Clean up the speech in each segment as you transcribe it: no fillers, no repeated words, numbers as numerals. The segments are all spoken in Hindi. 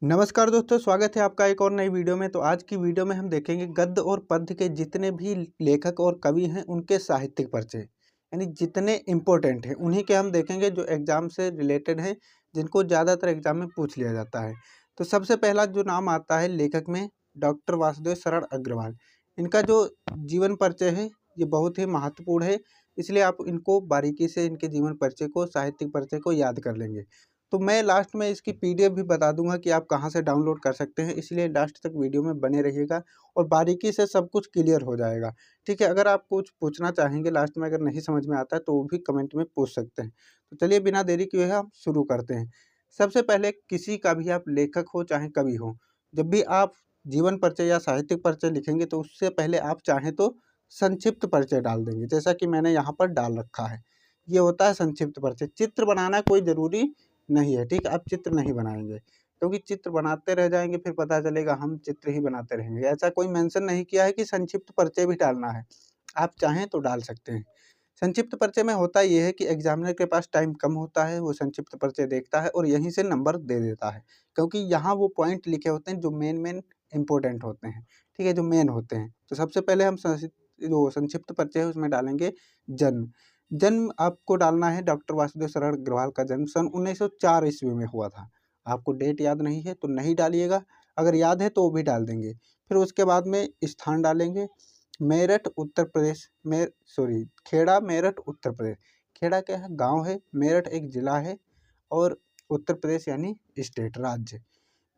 नमस्कार दोस्तों, स्वागत है आपका एक और नई वीडियो में। तो आज की वीडियो में हम देखेंगे गद्य और पद्य के जितने भी लेखक और कवि हैं उनके साहित्यिक परिचय, यानी जितने इम्पोर्टेंट हैं उन्हीं के हम देखेंगे जो एग्ज़ाम से रिलेटेड हैं, जिनको ज़्यादातर एग्ज़ाम में पूछ लिया जाता है। तो सबसे पहला जो नाम आता है लेखक में, डॉक्टर वासुदेव शरण अग्रवाल। इनका जो जीवन परिचय है ये बहुत ही महत्वपूर्ण है, इसलिए आप इनको बारीकी से इनके जीवन परिचय को, साहित्यिक परिचय को याद कर लेंगे। तो मैं लास्ट में इसकी पीडीएफ भी बता दूंगा कि आप कहाँ से डाउनलोड कर सकते हैं, इसलिए लास्ट तक वीडियो में बने रहिएगा और बारीकी से सब कुछ क्लियर हो जाएगा। ठीक है, अगर आप कुछ पूछना चाहेंगे लास्ट में, अगर नहीं समझ में आता है तो वो भी कमेंट में पूछ सकते हैं। तो चलिए बिना देरी किए हम शुरू करते हैं। सबसे पहले किसी का भी आप लेखक हो चाहे कवि हो, जब भी आप जीवन परिचय या साहित्यिक परिचय लिखेंगे तो उससे पहले आप चाहें तो संक्षिप्त परिचय डाल देंगे, जैसा कि मैंने यहाँ पर डाल रखा है। ये होता है संक्षिप्त परिचय। चित्र बनाना कोई ज़रूरी नहीं है, ठीक है, आप चित्र नहीं बनाएंगे, क्योंकि चित्र बनाते रह जाएंगे फिर पता चलेगा हम चित्र ही बनाते रहेंगे। ऐसा कोई मेंशन नहीं किया है कि संक्षिप्त परिचय भी डालना है, आप चाहें तो डाल सकते हैं। संक्षिप्त परिचय में होता ये है कि एग्जामिनर के पास टाइम कम होता है, वो संक्षिप्त परिचय देखता है और यहीं से नंबर दे देता है, क्योंकि यहाँ वो पॉइंट लिखे होते हैं जो मेन मेन इंपॉर्टेंट होते हैं, ठीक है, जो मेन होते हैं। तो सबसे पहले हम जो संक्षिप्त परिचय है उसमें डालेंगे जन्म। जन्म आपको डालना है, डॉक्टर वासुदेव शरण अग्रवाल का जन्म सन 1904 ईस्वी में हुआ था। आपको डेट याद नहीं है तो नहीं डालिएगा, अगर याद है तो वो भी डाल देंगे। फिर उसके बाद में स्थान डालेंगे, मेरठ उत्तर प्रदेश में, सॉरी, खेड़ा मेरठ उत्तर प्रदेश। खेड़ा क्या है? गांव है। मेरठ एक जिला है और उत्तर प्रदेश यानी स्टेट, राज्य।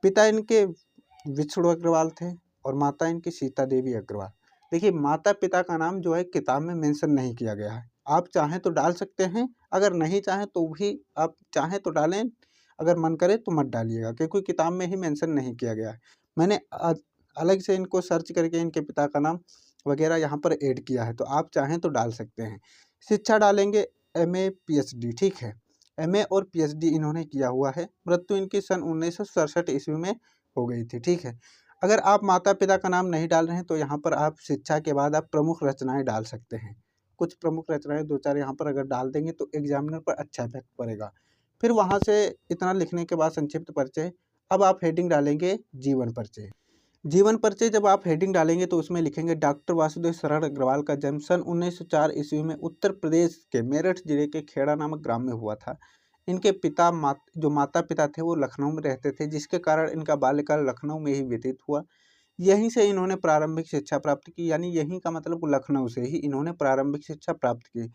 पिता इनके विष्णु अग्रवाल थे और माता इनकी सीता देवी अग्रवाल। देखिए, माता पिता का नाम जो है किताब में मेंशन नहीं किया गया है, आप चाहें तो डाल सकते हैं, अगर नहीं चाहें तो भी आप चाहें तो डालें, अगर मन करे तो मत डालिएगा, क्योंकि किताब में ही मेंशन नहीं किया गया है। मैंने अलग से इनको सर्च करके इनके पिता का नाम वगैरह यहाँ पर ऐड किया है, तो आप चाहें तो डाल सकते हैं। शिक्षा डालेंगे एमए पीएचडी, ठीक है, एमए और पीएचडी इन्होंने किया हुआ है। मृत्यु इनकी सन 1967 ईस्वी में हो गई थी, ठीक है। अगर आप माता पिता का नाम नहीं डाल रहे हैं तो यहाँ पर आप शिक्षा के बाद आप प्रमुख रचनाएं डाल सकते हैं। कुछ प्रमुख रचनाएं दो चार यहाँ पर अगर डाल देंगे तो एग्जामिनर पर अच्छा इफेक्ट पड़ेगा। फिर वहाँ से इतना लिखने के बाद संक्षिप्त परिचय, अब आप हेडिंग डालेंगे जीवन परिचय। जीवन परिचय जब आप हेडिंग डालेंगे तो उसमें लिखेंगे डॉक्टर वासुदेव शरण अग्रवाल का जन्म सन 1904 ईस्वी में उत्तर प्रदेश के मेरठ जिले के खेड़ा नामक ग्राम में हुआ था। इनके पिता जो माता पिता थे वो लखनऊ में रहते थे, जिसके कारण इनका बाल्यकाल लखनऊ में ही व्यतीत हुआ। यहीं से इन्होंने प्रारंभिक शिक्षा प्राप्त की, यानी यहीं का मतलब लखनऊ से ही इन्होंने प्रारंभिक शिक्षा प्राप्त की।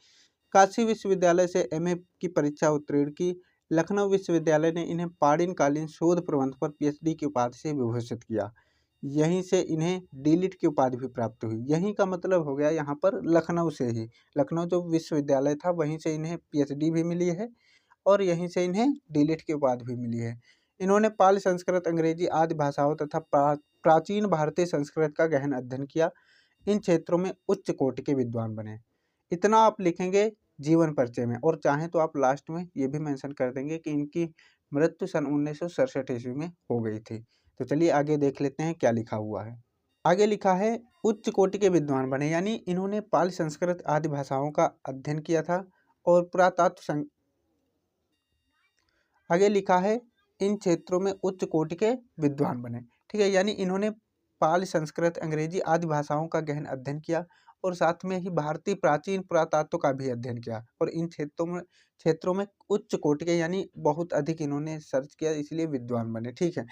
काशी विश्वविद्यालय से एमए की परीक्षा उत्तीर्ण की। लखनऊ विश्वविद्यालय ने इन्हें पाणिनकालीन शोध प्रबंध पर पीएचडी की उपाधि से विभूषित किया। यहीं से इन्हें डीलिट की उपाधि भी प्राप्त हुई। यहीं का मतलब हो गया यहाँ पर लखनऊ से ही, लखनऊ जो विश्वविद्यालय था वहीं से इन्हें पीएचडी भी मिली है और यहीं से इन्हें डीलिट की उपाधि भी मिली है। इन्होंने पाली संस्कृत, अंग्रेजी आदि भाषाओं तथा प्राचीन भारतीय संस्कृत का गहन अध्ययन किया। इन क्षेत्रों में उच्च कोटि के विद्वान बने। इतना आप लिखेंगे जीवन परिचय में, और चाहें तो आप लास्ट में ये भी मेंशन कर देंगे कि इनकी मृत्यु सन 1967 ईस्वी में हो गई थी। तो चलिए आगे देख लेते हैं क्या लिखा हुआ है। आगे लिखा है उच्च कोटि के विद्वान बने, यानी इन्होंने पाली संस्कृत आदि भाषाओं का अध्ययन किया था और पुरातत्व आगे लिखा है इन क्षेत्रों में उच्च कोटि के विद्वान बने, ठीक है, यानी इन्होंने पाली संस्कृत, अंग्रेजी आदि भाषाओं का गहन अध्ययन किया और साथ में ही भारतीय प्राचीन पुरातत्व का भी अध्ययन किया और इन क्षेत्रों में उच्च कोटि के यानी बहुत अधिक इन्होंने सर्च किया, इसलिए विद्वान बने, ठीक है।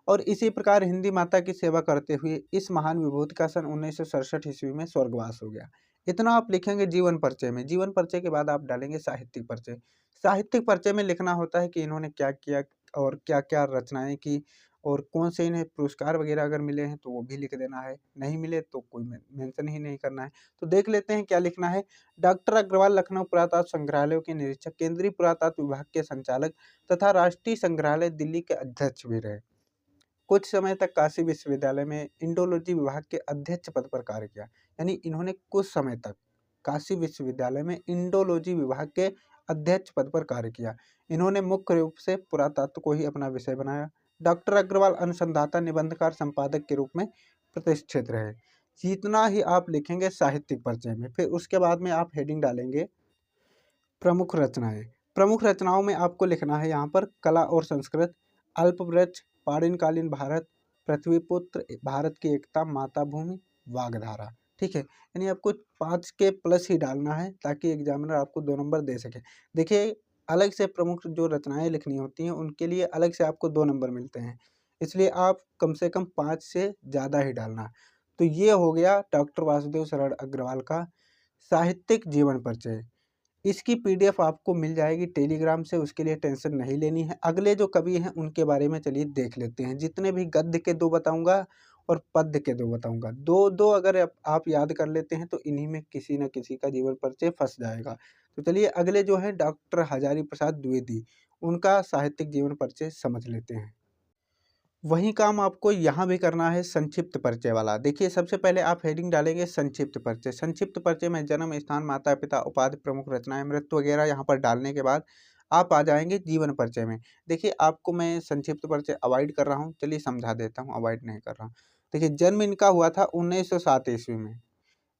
और इसी प्रकार हिंदी माता की सेवा करते हुए इस महान विभूति का सन 1967 ईस्वी में स्वर्गवास हो गया। इतना आप लिखेंगे जीवन परिचय में। जीवन परिचय के बाद आप डालेंगे साहित्यिक परिचय। साहित्यिक परिचय में लिखना होता है कि इन्होंने क्या किया और क्या क्या रचनाएं की और कौन से इन्हें पुरस्कार वगैरह अगर मिले हैं तो वो भी लिख देना है, नहीं मिले तो कोई मेंशन ही नहीं करना है। तो देख लेते हैं क्या लिखना है। डॉक्टर अग्रवाल लखनऊ पुरातत्व संग्रहालयों के निरीक्षक, केंद्रीय पुरातत्व विभाग के संचालक तथा राष्ट्रीय संग्रहालय दिल्ली के अध्यक्ष भी रहे। कुछ समय तक काशी विश्वविद्यालय में इंडोलॉजी विभाग के अध्यक्ष पद पर कार्य किया, यानी इन्होंने कुछ समय तक काशी विश्वविद्यालय में इंडोलॉजी विभाग के अध्यक्ष पद पर कार्य किया। इन्होंने मुख्य रूप से पुरातत्व को ही अपना विषय बनाया। डॉक्टर अग्रवाल अनुसंधाता, निबंधकार, संपादक के रूप में प्रतिष्ठित रहे। जितना ही आप लिखेंगे साहित्यिक परिचय में, फिर उसके बाद में आप हेडिंग डालेंगे प्रमुख रचनाएं। प्रमुख रचनाओं में आपको लिखना है यहाँ पर कला और संस्कृत, अल्पवृक्ष, पाणिनकालीन भारत, पृथ्वीपुत्र, भारत की एकता, माताभूमि, वागधारा। ठीक है, यानी आपको 5 के प्लस ही डालना है ताकि एग्जामिनर आपको 2 नंबर दे सके। देखिए, अलग से प्रमुख जो रचनाएं लिखनी होती हैं उनके लिए अलग से आपको 2 नंबर मिलते हैं, इसलिए आप कम से कम 5 से ज़्यादा ही डालना। तो ये हो गया डॉक्टर वासुदेव शरण अग्रवाल का साहित्यिक जीवन परिचय। इसकी पीडीएफ आपको मिल जाएगी टेलीग्राम से, उसके लिए टेंशन नहीं लेनी है। अगले जो कवि हैं उनके बारे में चलिए देख लेते हैं। जितने भी गद्य के 2 बताऊंगा और पद्य के 2 बताऊंगा, 2-2 अगर आप याद कर लेते हैं तो इन्हीं में किसी न किसी का जीवन परिचय फंस जाएगा। तो चलिए अगले जो है डॉक्टर हजारी प्रसाद द्विवेदी, उनका साहित्यिक जीवन परिचय समझ लेते हैं। वही काम आपको यहाँ भी करना है संक्षिप्त परिचय वाला। देखिए, सबसे पहले आप हेडिंग डालेंगे संक्षिप्त परिचय। संक्षिप्त परिचय में जन्म स्थान, माता पिता, उपाधि, प्रमुख रचनाएं, मृत्यु वगैरह यहाँ पर डालने के बाद आप आ जाएंगे जीवन परिचय में। देखिए, आपको मैं संक्षिप्त परिचय अवॉइड कर रहा हूँ, चलिए समझा देता हूँ, अवॉइड नहीं कर रहा हूँ। देखिए, जन्म इनका हुआ था 1907 ईस्वी में।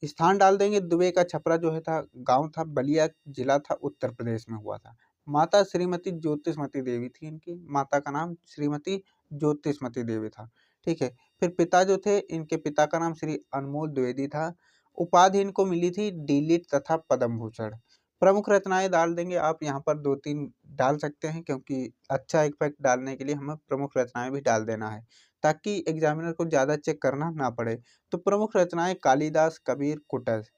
स्थान डाल देंगे दुबे का छपरा जो है था, गांव था बलिया, जिला था उत्तर प्रदेश में हुआ था। माता श्रीमती ज्योतिषमती देवी थी इनकी, माता का नाम श्रीमती ज्योतिषमती देवी था। ठीक है, फिर पिता जो थे इनके पिता का नाम श्री अनमोल द्विवेदी था। उपाधि इनको मिली थी डीलिट तथा पद्म भूषण। प्रमुख रचनाएं डाल देंगे आप, यहाँ पर 2-3 डाल सकते हैं क्योंकि अच्छा इफेक्ट डालने के लिए हमें प्रमुख रचनाएं भी डाल देना है ताकि एग्जामिनर को ज़्यादा चेक करना ना पड़े। तो प्रमुख रचनाएं कालिदास, कबीर, कुटज।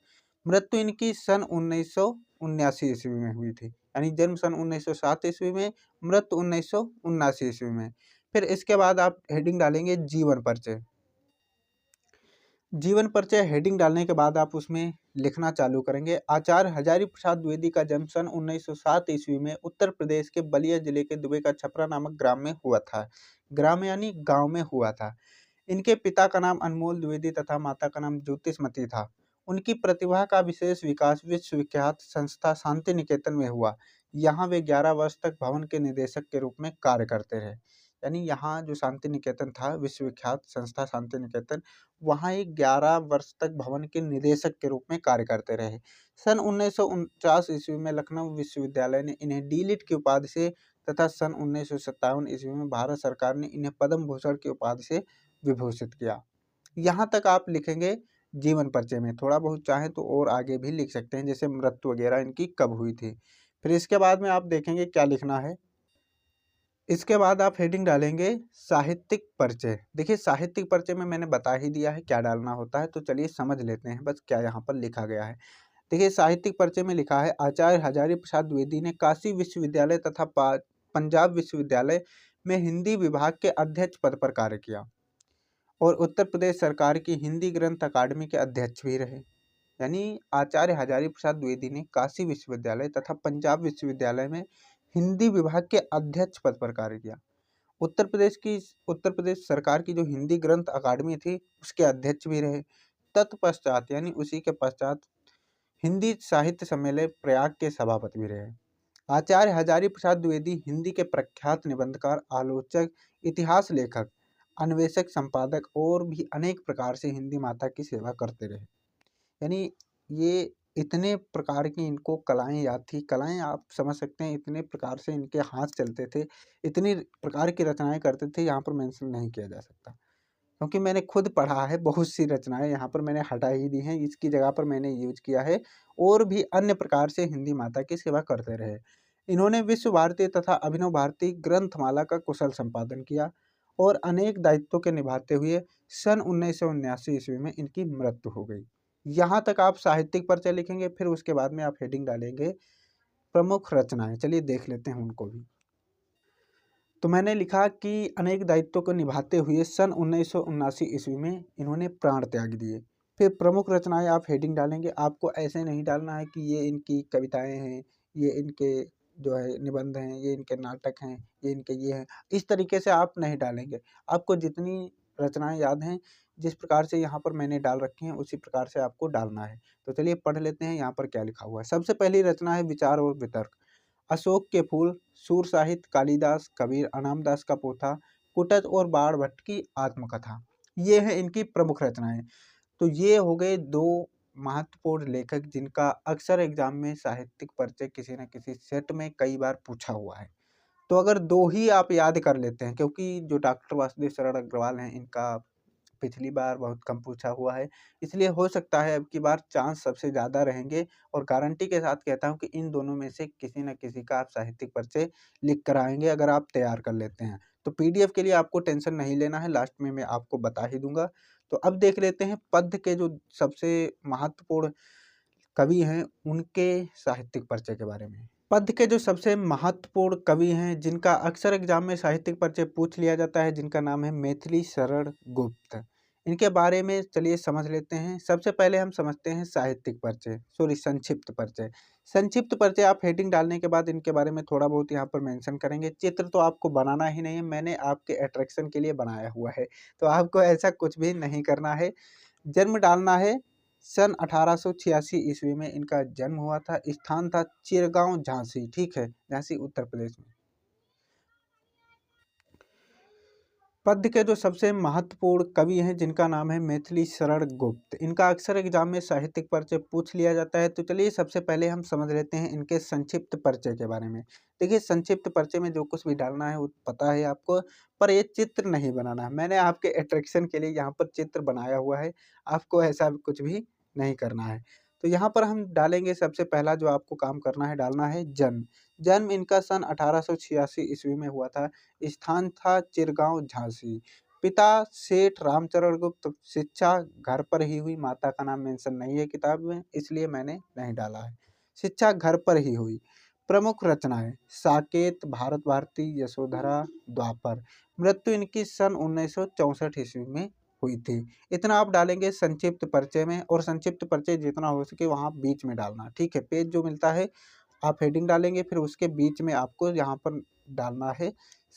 मृत्यु इनकी सन 1979 ईस्वी में हुई थी, यानी जन्म सन 1907 ईस्वी में, मृत्यु 1979 ईस्वी में। फिर इसके बाद आप हेडिंग डालेंगे जीवन परिचय। जीवन परिचय हेडिंग डालने के बाद आप उसमें लिखना चालू करेंगे। आचार्य हजारी प्रसाद द्विवेदी का जन्म सन 1907 ईस्वी में उत्तर प्रदेश के बलिया जिले के दुबे का छपरा नामक ग्राम में हुआ था। ग्राम यानी गांव में हुआ था। इनके पिता का नाम अनमोल द्विवेदी तथा माता का नाम ज्योतिषमती था। उनकी प्रतिभा का विशेष विकास विश्वविख्यात संस्था शांति निकेतन में हुआ। यहाँ वे 11 वर्ष तक भवन के निदेशक के रूप में कार्य करते रहे। यानी यहाँ जो शांति निकेतन था, विश्वविख्यात संस्था शांति निकेतन, वहाँ एक 11 वर्ष तक भवन के निदेशक के रूप में कार्य करते रहे। सन 1949 ईस्वी में लखनऊ विश्वविद्यालय ने इन्हें डीलिट की उपाधि से तथा सन 1957 ईस्वी में भारत सरकार ने इन्हें पद्म भूषण की उपाधि से विभूषित किया। यहाँ तक आप लिखेंगे जीवन परिचय में। थोड़ा बहुत चाहे तो और आगे भी लिख सकते हैं, जैसे मृत्यु वगैरह इनकी कब हुई थी। फिर इसके बाद में आप देखेंगे क्या लिखना है। इसके बाद आप हेडिंग डालेंगे साहित्यिक परिचय। देखिए, साहित्यिक परिचय में मैंने बता ही दिया है क्या डालना होता है, तो चलिए समझ लेते हैं बस क्या यहाँ पर लिखा गया है। देखिए, साहित्यिक परिचय में लिखा है आचार्य हजारी प्रसाद द्विवेदी ने काशी विश्वविद्यालय तथा पंजाब विश्वविद्यालय में हिंदी विभाग के अध्यक्ष पद पर कार्य किया और उत्तर प्रदेश सरकार की हिंदी ग्रंथ अकादमी के अध्यक्ष भी रहे। यानी आचार्य हजारी प्रसाद द्विवेदी ने काशी विश्वविद्यालय तथा पंजाब विश्वविद्यालय में हिंदी विभाग के अध्यक्ष पद पर कार्य किया। उत्तर प्रदेश सरकार की जो हिंदी ग्रंथ अकादमी थी उसके अध्यक्ष भी रहे। तत्पश्चात यानी उसी के पश्चात हिंदी साहित्य सम्मेलन प्रयाग के सभापति भी रहे। आचार्य हजारी प्रसाद द्विवेदी हिंदी के प्रख्यात निबंधकार, आलोचक, इतिहास लेखक, अन्वेषक, संपादक और भी अनेक प्रकार से हिंदी माता की सेवा करते रहे। यानी ये इतने प्रकार की इनको कलाएं याद थी। कलाएं आप समझ सकते हैं, इतने प्रकार से इनके हाथ चलते थे, इतनी प्रकार की रचनाएं करते थे, यहाँ पर मेंशन नहीं किया जा सकता क्योंकि मैंने खुद पढ़ा है। बहुत सी रचनाएं यहाँ पर मैंने हटा ही दी हैं, इसकी जगह पर मैंने यूज किया है। और भी अन्य प्रकार से हिंदी माता की सेवा करते रहे। इन्होंने विश्व भारती तथा अभिनव भारती ग्रंथमाला का कुशल संपादन किया और अनेक दायित्वों के निभाते हुए सन 1979 ईस्वी में इनकी मृत्यु हो गई। यहाँ तक आप साहित्यिक परिचय लिखेंगे। फिर उसके बाद में आप हेडिंग डालेंगे प्रमुख रचनाएं। चलिए देख लेते हैं उनको भी। तो मैंने लिखा कि अनेक दायित्वों को निभाते हुए सन 1979 ईस्वी में इन्होंने प्राण त्याग दिए। फिर प्रमुख रचनाएं आप हेडिंग डालेंगे। आपको ऐसे नहीं डालना है कि ये इनकी कविताएं हैं, ये इनके जो है निबंध हैं, ये इनके नाटक हैं, ये इनके ये हैं। इस तरीके से आप नहीं डालेंगे। आपको जितनी रचनाएं याद हैं, जिस प्रकार से यहाँ पर मैंने डाल रखी हैं, उसी प्रकार से आपको डालना है। तो चलिए पढ़ लेते हैं यहाँ पर क्या लिखा हुआ है। सबसे पहली रचना है विचार और वितर्क। अशोक के फूल, सूर साहित्य, कालिदास, कबीर, अनामदास का पोथा, कुटज और बाण भट्ट की आत्मकथा। ये है इनकी प्रमुख रचनाएं। तो ये हो गए 2 महत्वपूर्ण लेखक जिनका अक्सर एग्जाम में साहित्यिक परिचय किसी न किसी सेट में कई बार पूछा हुआ है। तो अगर 2 ही आप याद कर लेते हैं, क्योंकि जो डॉक्टर वासुदेव शरण अग्रवाल हैं इनका पिछली बार बहुत कम पूछा हुआ है, इसलिए हो सकता है अब की बार चांस सबसे ज़्यादा रहेंगे और गारंटी के साथ कहता हूँ कि इन दोनों में से किसी न किसी का आप साहित्यिक परिचय लिख कर आएँगे अगर आप तैयार कर लेते हैं। तो पीडीएफ के लिए आपको टेंशन नहीं लेना है, लास्ट में मैं आपको बता ही दूँगा। तो अब देख लेते हैं पद्य के जो सबसे महत्वपूर्ण कवि हैं, उनके साहित्यिक परिचय के बारे में। पद्य के जो सबसे महत्वपूर्ण कवि हैं, जिनका अक्सर एग्जाम में साहित्यिक परिचय पूछ लिया जाता है, जिनका नाम है मैथिली शरण गुप्त। इनके बारे में चलिए समझ लेते हैं। सबसे पहले हम समझते हैं साहित्यिक परिचय, सॉरी संक्षिप्त परिचय। संक्षिप्त परिचय आप हेडिंग डालने के बाद इनके बारे में थोड़ा बहुत यहाँ पर मेंशन करेंगे। चित्र तो आपको बनाना ही नहीं है, मैंने आपके अट्रैक्शन के लिए बनाया हुआ है, तो आपको ऐसा कुछ भी नहीं करना है। जन्म डालना है, सन 1886 ईस्वी में इनका जन्म हुआ था। स्थान था चिरगांव, झांसी, ठीक है, झांसी उत्तर प्रदेश में। पद्य के जो सबसे महत्वपूर्ण कवि हैं, जिनका नाम है मैथिली शरण गुप्त। इनका अक्सर एग्जाम में साहित्यिक परिचय पूछ लिया जाता है। तो चलिए सबसे पहले हम समझ लेते हैं इनके संक्षिप्त परिचय के बारे में। देखिए संक्षिप्त परिचय में जो कुछ भी डालना है वो पता है आपको, पर ये चित्र नहीं बनाना है। मैंने आपके अट्रैक्शन के लिए यहाँ पर चित्र बनाया हुआ है, आपको ऐसा कुछ भी नहीं करना है। तो यहाँ पर हम डालेंगे, सबसे पहला जो आपको काम करना है डालना है जन्म। जन्म इनका सन 1886 ईस्वी में हुआ था। स्थान था चिरगांव, झांसी। पिता सेठ रामचरण गुप्त। शिक्षा घर पर ही हुई, माता का नाम मेंशन नहीं है किताब में, इसलिए मैंने नहीं डाला है। शिक्षा घर पर ही हुई। प्रमुख रचनाएं साकेत, भारत भारती, यशोधरा, द्वापर। मृत्यु इनकी सन 1964 ईस्वी में हुई थी। इतना आप डालेंगे संक्षिप्त परिचय में, और संक्षिप्त परिचय जितना हो सके वहाँ बीच में डालना, ठीक है। पेज जो मिलता है आप हेडिंग डालेंगे, फिर उसके बीच में आपको यहाँ पर डालना है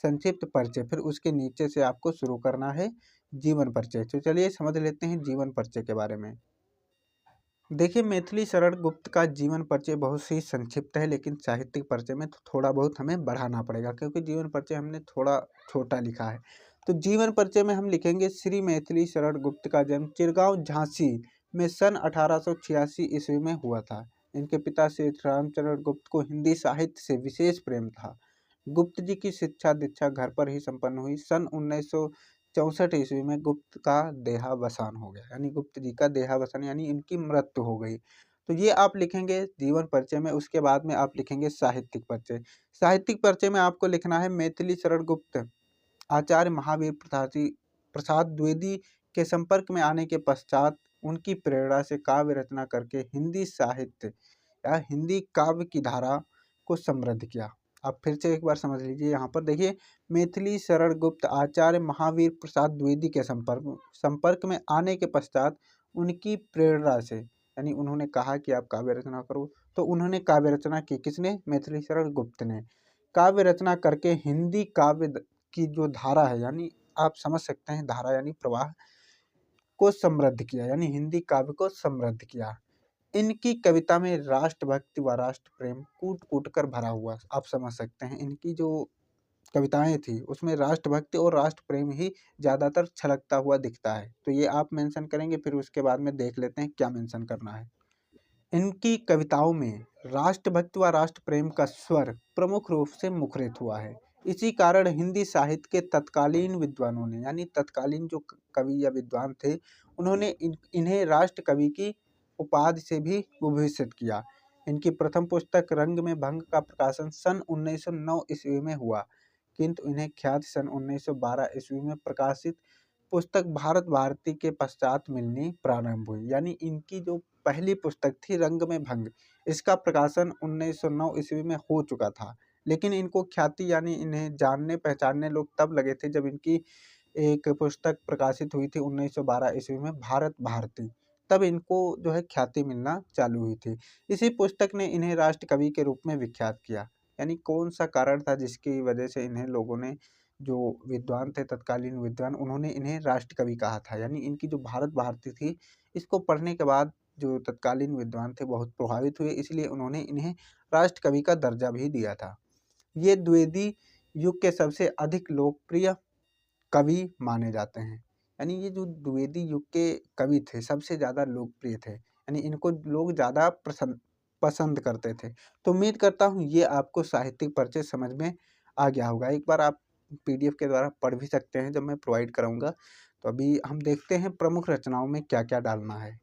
संक्षिप्त परिचय, फिर उसके नीचे से आपको शुरू करना है जीवन परिचय। तो चलिए समझ लेते हैं जीवन परिचय के बारे में। देखिए मैथिली शरण गुप्त का जीवन परिचय बहुत ही संक्षिप्त है, लेकिन साहित्यिक परिचय में तो थोड़ा बहुत हमें बढ़ाना पड़ेगा, क्योंकि जीवन परिचय हमने थोड़ा छोटा लिखा है। तो जीवन परिचय में हम लिखेंगे श्री मैथिली शरण गुप्त का जन्म चिरगांव, झांसी में सन 1886 ईस्वी में हुआ था। इनके पिता सेठ रामचरण गुप्त को हिंदी साहित्य से विशेष प्रेम था। गुप्त जी की शिक्षा दीक्षा घर पर ही संपन्न हुई। सन 1964 ईस्वी में गुप्त का देहावसान हो गया, यानी गुप्त जी का देहावसान यानी इनकी मृत्यु हो गई। तो ये आप लिखेंगे जीवन परिचय में। उसके बाद में आप लिखेंगे साहित्यिक परिचय। साहित्यिक परिचय में आपको लिखना है मैथिली शरण गुप्त आचार्य महावीर प्रसाद द्विवेदी के संपर्क में आने के पश्चात उनकी प्रेरणा से काव्य रचना करके हिंदी साहित्य या हिंदी काव्य की धारा को समृद्ध किया। आप फिर से एक बार समझ लीजिए, यहाँ पर देखिए मैथिली शरण गुप्त आचार्य महावीर प्रसाद द्विवेदी के संपर्क में आने के पश्चात उनकी प्रेरणा से, यानी उन्होंने कहा कि आप काव्य रचना करो, तो उन्होंने काव्य रचना की। किसने? मैथिली शरण गुप्त ने। काव्य रचना करके हिंदी काव्य की जो धारा है, यानी आप समझ सकते हैं धारा यानी प्रवाह, को समृद्ध किया, यानी हिंदी काव्य को समृद्ध किया। इनकी कविता में राष्ट्रभक्ति व राष्ट्र प्रेम कूट कूट कर भरा हुआ, आप समझ सकते हैं। इनकी जो कविताएं थी उसमें राष्ट्रभक्ति और राष्ट्र प्रेम ही ज़्यादातर छलकता हुआ दिखता है। तो ये आप मेंशन करेंगे, फिर उसके बाद में देख लेते हैं क्या मेंशन करना है। इनकी कविताओं में राष्ट्रभक्ति व राष्ट्र प्रेम का स्वर प्रमुख रूप से मुखरित हुआ है। इसी कारण हिंदी साहित्य के तत्कालीन विद्वानों ने, यानी तत्कालीन जो कवि या विद्वान थे, उन्होंने इन्हें राष्ट्र कवि की उपाधि से भी विभूषित किया। इनकी प्रथम पुस्तक रंग में भंग का प्रकाशन सन 1909 ईस्वी में हुआ, किंतु इन्हें ख्याति सन 1912 ईस्वी में प्रकाशित पुस्तक भारत भारती के पश्चात मिलनी प्रारंभ हुई। यानी इनकी जो पहली पुस्तक थी रंग में भंग, इसका प्रकाशन 1909 ईस्वी में हो चुका था, लेकिन इनको ख्याति यानी इन्हें जानने पहचानने लोग तब लगे थे जब इनकी एक पुस्तक प्रकाशित हुई थी 1912 ईस्वी में, भारत भारती। तब इनको जो है ख्याति मिलना चालू हुई थी। इसी पुस्तक ने इन्हें राष्ट्र कवि के रूप में विख्यात किया। यानी कौन सा कारण था जिसकी वजह से इन्हें लोगों ने, जो विद्वान थे तत्कालीन विद्वान, उन्होंने इन्हें राष्ट्र कवि कहा था। यानी इनकी जो भारत भारती थी, इसको पढ़ने के बाद जो तत्कालीन विद्वान थे बहुत प्रभावित हुए, इसलिए उन्होंने इन्हें राष्ट्र कवि का दर्जा भी दिया था। ये द्विवेदी युग के सबसे अधिक लोकप्रिय कवि माने जाते हैं। यानी ये जो द्विवेदी युग के कवि थे सबसे ज़्यादा लोकप्रिय थे, यानी इनको लोग ज़्यादा पसंद करते थे। तो उम्मीद करता हूँ ये आपको साहित्यिक परिचय समझ में आ गया होगा। एक बार आप PDF के द्वारा पढ़ भी सकते हैं जब मैं प्रोवाइड कराऊँगा। तो अभी हम देखते हैं प्रमुख रचनाओं में क्या-क्या डालना है।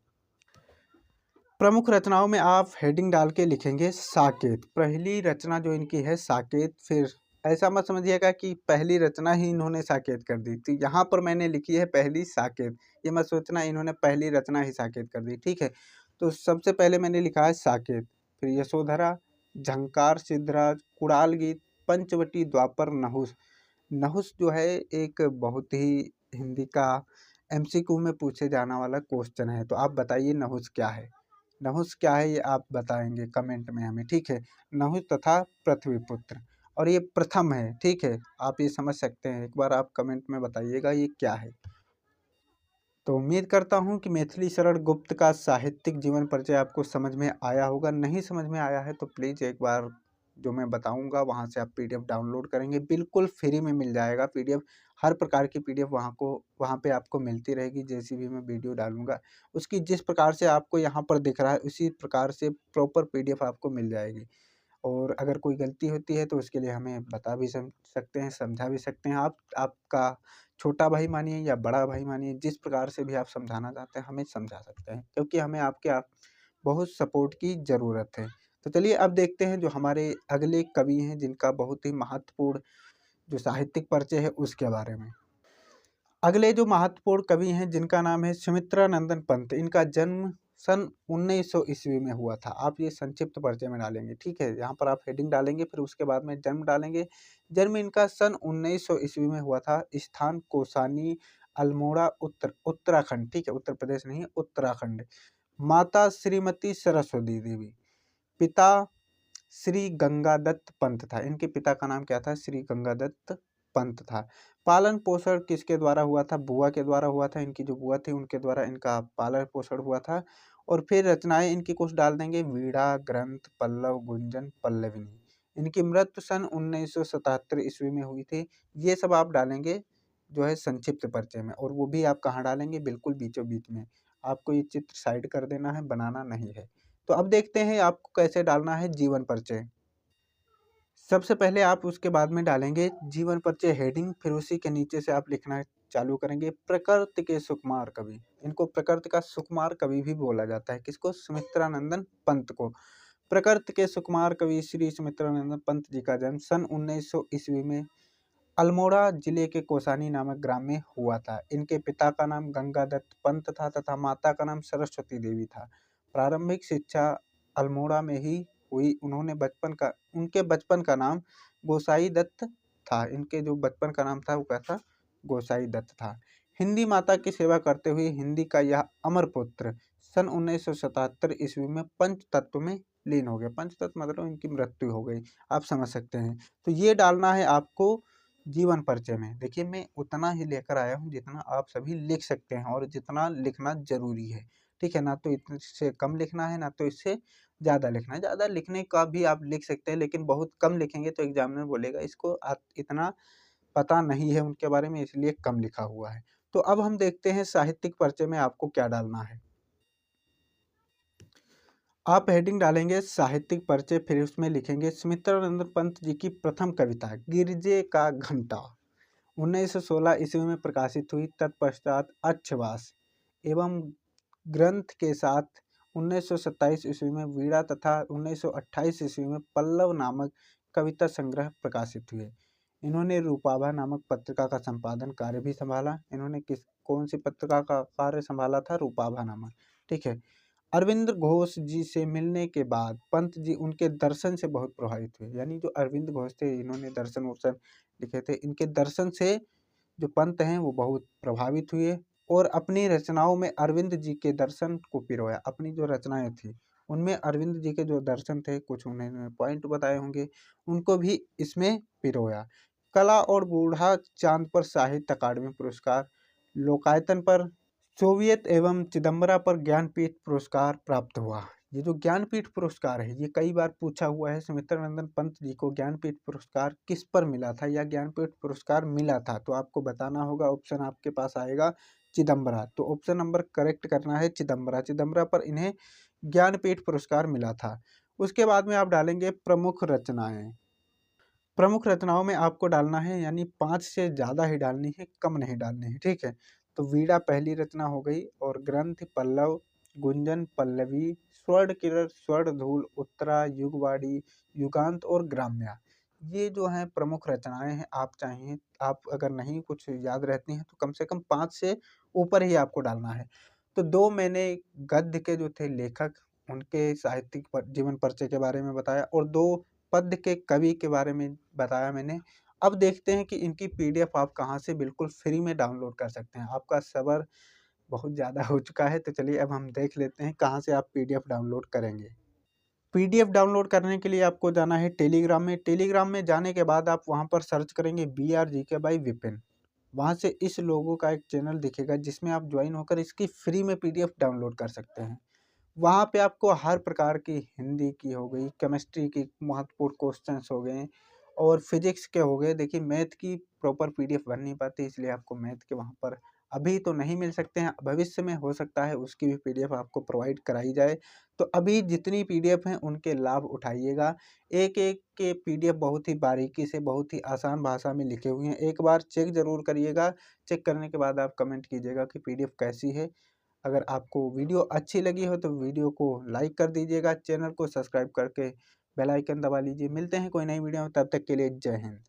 प्रमुख रचनाओं में आप हेडिंग डाल के लिखेंगे साकेत। पहली रचना जो इनकी है साकेत। फिर ऐसा मत समझिएगा कि पहली रचना ही इन्होंने साकेत कर दी थी। यहाँ पर मैंने लिखी है पहली साकेत, ये मत सोचना इन्होंने पहली रचना ही साकेत कर दी, ठीक है। तो सबसे पहले मैंने लिखा है साकेत, फिर यशोधरा, झंकार, सिद्धराज, कुड़ाल गीत, पंचवटी, द्वापर, नहुस। नहुस जो है एक बहुत ही हिंदी का MCQ में पूछे जाने वाला क्वेश्चन है। तो आप बताइए नहुस क्या है। नहुस क्या है ये आप बताएंगे कमेंट में हमें, ठीक है। नहुस तथा पृथ्वीपुत्र, और ये प्रथम है, ठीक है। आप ये समझ सकते हैं, एक बार आप कमेंट में बताइएगा ये क्या है। तो उम्मीद करता हूँ कि मैथिली शरण गुप्त का साहित्यिक जीवन परिचय आपको समझ में आया होगा। नहीं समझ में आया है तो प्लीज़ एक बार जो मैं बताऊँगा वहाँ से आप PDF डाउनलोड करेंगे, बिल्कुल फ्री में मिल जाएगा PDF। हर प्रकार की PDF वहाँ पे आपको मिलती रहेगी। जैसी भी मैं वीडियो डालूँगा उसकी जिस प्रकार से आपको यहाँ पर दिख रहा है उसी प्रकार से प्रॉपर PDF आपको मिल जाएगी। और अगर कोई गलती होती है तो उसके लिए हमें बता भी सकते हैं, समझा भी सकते हैं। आप आपका छोटा भाई मानिए या बड़ा भाई मानिए, जिस प्रकार से भी आप समझाना चाहते हैं हमें समझा सकते हैं, क्योंकि हमें आपके बहुत सपोर्ट की ज़रूरत है। तो चलिए अब देखते हैं जो हमारे अगले कवि हैं जिनका बहुत ही महत्वपूर्ण जो साहित्यिक परिचय है उसके बारे में। अगले जो महत्वपूर्ण कवि हैं जिनका नाम है सुमित्रानंदन पंत। इनका जन्म सन 1900 ईस्वी में हुआ था। आप ये संक्षिप्त परिचय में डालेंगे, ठीक है। यहाँ पर आप हेडिंग डालेंगे, फिर उसके बाद में जन्म डालेंगे। जन्म इनका सन 1900 ईस्वी में हुआ था। स्थान कौसानी, अल्मोड़ा, उत्तराखंड, ठीक है, उत्तर प्रदेश नहीं, उत्तराखंड। माता श्रीमती सरस्वती देवी। पिता श्री गंगादत्त पंत था। इनके पिता का नाम क्या था? श्री गंगादत्त पंत था। पालन पोषण किसके द्वारा हुआ था? बुआ के द्वारा हुआ था। इनकी जो बुआ थी उनके द्वारा इनका पालन पोषण हुआ था। और फिर रचनाएं इनकी कुछ डाल देंगे, वीणा, ग्रंथ, पल्लव, गुंजन, पल्लविनी। इनकी मृत्यु सन 1977 ईस्वी में हुई थी। ये सब आप डालेंगे जो है संक्षिप्त परिचय में, और वो भी आप कहाँ डालेंगे? बिल्कुल बीचों बीच में। आपको ये चित्र साइड कर देना है, बनाना नहीं है। तो अब देखते हैं आपको कैसे डालना है जीवन परिचय। सबसे पहले आप उसके बाद में डालेंगे जीवन परिचय हेडिंग, फिर उसी के नीचे से आप लिखना चालू करेंगे प्रकृति के सुकुमार कवि। इनको प्रकृति का सुकुमार कवि भी बोला जाता है। किसको? सुमित्रानंदन पंत को। प्रकृति के सुकुमार कवि श्री सुमित्रानंदन पंत जी का जन्म सन 1900 ईस्वी में अल्मोड़ा जिले के कौसानी नामक ग्राम में हुआ था। इनके पिता का नाम गंगादत्त पंत था तथा माता का नाम सरस्वती देवी था। प्रारंभिक शिक्षा अल्मोड़ा में ही हुई। उनके बचपन का नाम गोसाई दत्त था। इनके जो बचपन का नाम था वो क्या था? गोसाई दत्त था। हिंदी माता की सेवा करते हुए हिंदी का यह अमर पुत्र सन 1977 ईस्वी में पंचतत्व में लीन हो गया। पंचतत्व मतलब इनकी मृत्यु हो गई। आप समझ सकते हैं। तो ये डालना है आपको जीवन परिचय में। देखिए मैं उतना ही लेकर आया हूँ जितना आप सभी लिख सकते हैं और जितना लिखना जरूरी है, ठीक है। ना तो इससे कम लिखना है, ना तो इससे ज़्यादा लिखना है। ज़्यादा लिखने का भी आप लिख सकते हैं, लेकिन बहुत कम लिखेंगे तो एग्जामिनर बोलेगा इसको इतना पता नहीं है उनके बारे में, इसलिए कम लिखा हुआ है। तो अब हम देखते हैं साहित्यिक परिचय में आपको क्या डालना है। आप हेडिंग डालेंगे साहित्यिक परिचय, फिर उसमें लिखेंगे सुमित्रानंदन पंत जी की प्रथम कविता गिरजे का घंटा 1916 ईस्वी में प्रकाशित हुई। तत्पश्चात अच्छवास एवं ग्रंथ के साथ 1927 ईस्वी में वीणा तथा 1928 ईस्वी में पल्लव नामक कविता संग्रह प्रकाशित हुए। इन्होंने रूपाभा नामक पत्रिका का संपादन कार्य भी संभाला। इन्होंने कौन सी पत्रिका का कार्य संभाला था? रूपाभा नामक, ठीक है। अरविंद घोष जी से मिलने के बाद पंत जी उनके दर्शन से बहुत प्रभावित हुए। यानी जो अरविंद घोष थे इन्होंने दर्शन वर्शन लिखे थे। इनके दर्शन से जो पंत हैं वो बहुत प्रभावित हुए और अपनी रचनाओं में अरविंद जी के दर्शन को पिरोया। अपनी जो रचनाएं थी उनमें अरविंद जी के जो दर्शन थे, कुछ उन्होंने पॉइंट बताए होंगे, उनको भी इसमें पिरोया। कला और बूढ़ा चांद पर साहित्य अकादमी पुरस्कार, लोकायतन पर सोवियत एवं चिदम्बरा पर ज्ञानपीठ पुरस्कार प्राप्त हुआ। ये जो ज्ञानपीठ पुरस्कार है ये कई बार पूछा हुआ है। सुमित्रानंदन पंत जी को ज्ञानपीठ पुरस्कार किस पर मिला था या ज्ञानपीठ पुरस्कार मिला था? तो आपको बताना होगा। ऑप्शन आपके पास आएगा चिदम्बरा। तो ऑप्शन नंबर करेक्ट करना है चिदम्बरा। चिदम्बरा पर इन्हें ज्ञानपीठ पुरस्कार मिला था। उसके बाद में आप डालेंगे प्रमुख रचनाएं। प्रमुख रचनाओं में आपको डालना है, यानी 5 से ज़्यादा ही डालनी है, कम नहीं डालनी है, ठीक है। तो वीणा पहली रचना हो गई, और ग्रंथ, पल्लव, गुंजन, पल्लवी, स्वर्ण किरण, स्वर्ण धूल, उत्तरा, युगवाणी, युगांत और ग्राम्या, ये जो हैं प्रमुख रचनाएं हैं। आप चाहिए, आप अगर नहीं कुछ याद रहती हैं तो कम से कम 5 से ऊपर ही आपको डालना है। तो 2 मैंने गद्य के जो थे लेखक, उनके साहित्यिक जीवन परिचय के बारे में बताया, और 2 पद्य के कवि के बारे में बताया मैंने। अब देखते हैं कि इनकी पीडीएफ आप कहाँ से बिल्कुल फ्री में डाउनलोड कर सकते हैं। आपका सब्र बहुत ज़्यादा हो चुका है, तो चलिए अब हम देख लेते हैं कहाँ से आप पीडीएफ डाउनलोड करेंगे। पीडीएफ डाउनलोड करने के लिए आपको जाना है टेलीग्राम में। टेलीग्राम में जाने के बाद आप वहाँ पर सर्च करेंगे BRGK बाई विपिन। वहाँ से इस लोगों का एक चैनल दिखेगा, जिसमें आप ज्वाइन होकर इसकी फ्री में पीडीएफ डाउनलोड कर सकते हैं। वहाँ पे आपको हर प्रकार की, हिंदी की हो गई, केमिस्ट्री की महत्वपूर्ण क्वेश्चंस हो गए, और फिजिक्स के हो गए। देखिए मैथ की प्रॉपर पीडीएफ बन नहीं पाती, इसलिए आपको मैथ के वहाँ पर अभी तो नहीं मिल सकते हैं, भविष्य में हो सकता है उसकी भी पीडीएफ आपको प्रोवाइड कराई जाए। तो अभी जितनी पीडीएफ हैं उनके लाभ उठाइएगा। एक एक के पीडीएफ बहुत ही बारीकी से, बहुत ही आसान भाषा में लिखे हुए हैं। एक बार चेक ज़रूर करिएगा। चेक करने के बाद आप कमेंट कीजिएगा कि पीडीएफ कैसी है। अगर आपको वीडियो अच्छी लगी हो तो वीडियो को लाइक कर दीजिएगा, चैनल को सब्सक्राइब करके बेल आइकन दबा लीजिए। मिलते हैं कोई नई वीडियो में, तब तक के लिए जय हिंद।